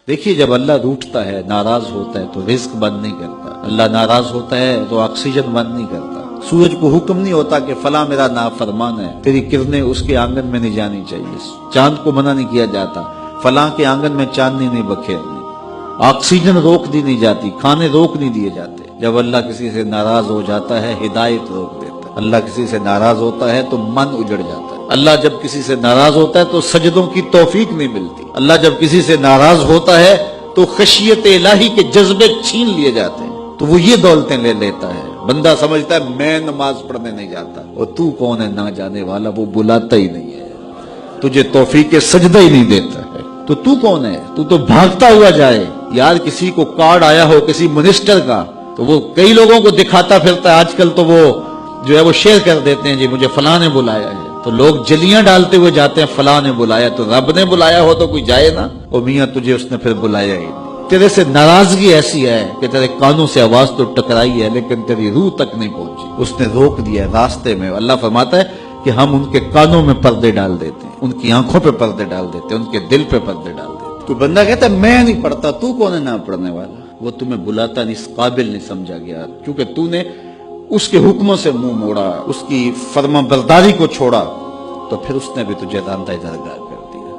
دیکھیے جب اللہ روٹھتا ہے، ناراض ہوتا ہے تو رزق بند نہیں کرتا، اللہ ناراض ہوتا ہے تو آکسیجن بند نہیں کرتا، سورج کو حکم نہیں ہوتا کہ فلاں میرا نافرمان ہے، تیری کرنیں اس کے آنگن میں نہیں جانی چاہیے، چاند کو منع نہیں کیا جاتا فلاں کے آنگن میں چاندنی نہیں بکھیرنی، آکسیجن روک دی نہیں جاتی، کھانے روک نہیں دیے جاتے۔ جب اللہ کسی سے ناراض ہو جاتا ہے ہدایت روک دیتا ہے، اللہ کسی سے ناراض ہوتا ہے تو من اجڑ جاتا ہے، اللہ جب کسی سے ناراض ہوتا ہے تو سجدوں کی توفیق نہیں ملتی، اللہ جب کسی سے ناراض ہوتا ہے تو خشیت الہی کے جذبے چھین لیے جاتے ہیں، تو وہ یہ دولتیں لے لیتا ہے۔ بندہ سمجھتا ہے میں نماز پڑھنے نہیں جاتا، اور تو کون ہے نہ جانے والا، وہ بلاتا ہی نہیں ہے، تجھے توفیق سجدہ ہی نہیں دیتا ہے، تو کون ہے؟ تو بھاگتا ہوا جائے۔ یار کسی کو کارڈ آیا ہو کسی منسٹر کا تو وہ کئی لوگوں کو دکھاتا پھرتا ہے، آج کل تو وہ جو ہے وہ شیئر کر دیتے ہیں، جی مجھے فلاں نے بلایا ہے، تو لوگ جلیاں ڈالتے ہوئے جاتے ہیں فلاں نے بلایا، تو رب نے بلایا ہو تو کوئی جائے نا، او میاں تجھے اس نے پھر بلایا ہی نہیں، تیرے سے ناراضگی ایسی ہے کہ تیرے کانوں سے آواز تو ٹکرائی ہے لیکن تیری روح تک نہیں پہنچی، اس نے روک دیا ہے راستے میں۔ اللہ فرماتا ہے کہ ہم ان کے کانوں میں پردے ڈال دیتے ہیں، ان کی آنکھوں پہ پردے ڈال دیتے ہیں، ان کے دل پہ پردے ڈال دیتے ہیں۔ تو بندہ کہتا ہے میں نہیں پڑھتا، تو کون ہے نہ پڑھنے والا؟ وہ تمہیں بلاتا نہیں، اس قابل نہیں سمجھا گیا، کیونکہ تو نے اس کے حکموں سے منہ موڑا، اس کی فرما برداری کو چھوڑا، تو پھر اس نے بھی تجھے راندہ درگاہ کر دیا،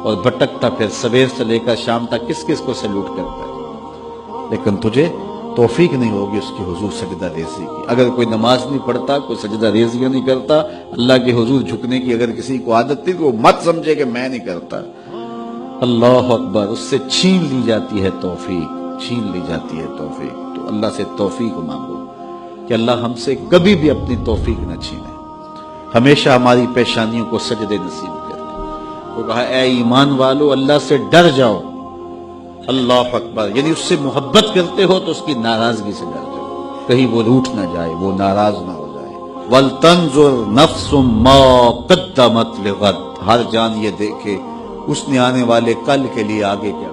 اور بھٹکتا پھر سویر سے لے کر شام تک کس کس کو سلوٹ کرتا ہے، لیکن تجھے توفیق نہیں ہوگی اس کی حضور سجدہ ریزی کی۔ اگر کوئی نماز نہیں پڑھتا، کوئی سجدہ ریزیاں نہیں کرتا، اللہ کے حضور جھکنے کی اگر کسی کو عادت تھی تو وہ مت سمجھے کہ میں نہیں کرتا۔ اللہ اکبر، اس سے چھین لی جاتی ہے توفیق، چھین لی جاتی ہے توفیق۔ تو اللہ سے توفیق مانگو کہ اللہ ہم سے کبھی بھی اپنی توفیق نہ چھینے، ہمیشہ ہماری پیشانیوں کو سجدے نصیب کرے۔ وہ کہا اے ایمان والو اللہ سے ڈر جاؤ، اللہ اکبر، یعنی اس سے محبت کرتے ہو تو اس کی ناراضگی سے ڈر جاؤ، کہیں وہ روٹھ نہ جائے، وہ ناراض نہ ہو جائے۔ وَلْتَنْظُرْ نَفْسٌ مَا قَدَّمَتْ لِغَدٍ، ہر جان یہ دیکھے اس نے آنے والے کل کے لیے آگے کیا